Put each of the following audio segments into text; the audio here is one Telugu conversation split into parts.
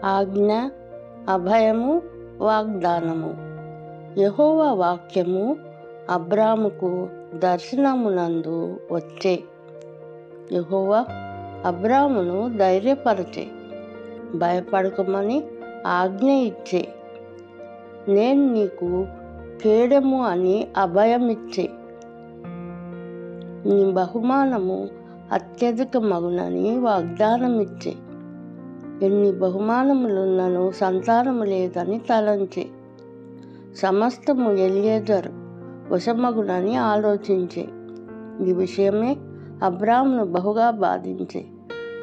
ఆజ్ఞ, అభయము, వాగ్దానము. యెహోవా వాక్యము అబ్రాముకు దర్శనమునందు వచ్చే. యెహోవా అబ్రామును ధైర్యపరచే, భయపడకమని ఆజ్ఞ ఇచ్చే. నేను నీకు కేడెము అని అభయమిచ్చే. నీ బహుమానము అత్యధికమగునని వాగ్దానమిచ్చే. ఎన్ని బహుమానములున్నను సంతానము లేదని తలంచే. సమస్తము ఎలియేజరు వశమగునని ఆలోచించే. ఈ విషయమే అబ్రామును బహుగా బాధించే.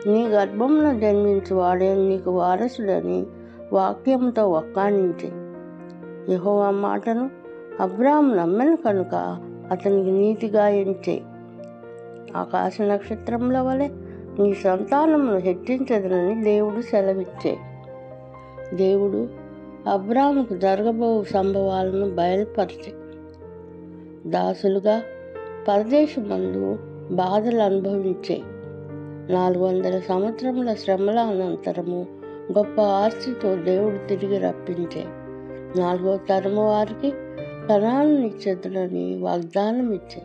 నీ గర్భమున జన్మించువాడే నీకు వారసుడని వాక్యంతో వక్కాణించే. యెహోవా మాటను అబ్రాము నమ్మెను కనుక అతనికి నీతిగా ఎంచే. ఆకాశ నక్షత్రముల వలె నీ సంతానమును హెచ్చించదనని దేవుడు సెలవిచ్చే. దేవుడు అబ్రాముకు జరగబో సంభవాలను బయలుపరిచే. దాసులుగా పరదేశమందు బాధలు అనుభవించే. 400 సంవత్సరముల శ్రమల అనంతరము గొప్ప ఆస్తితో దేవుడు తిరిగి రప్పించే. 4వ తరము వారికి కనానునిచ్చెదనని వాగ్దానం ఇచ్చే.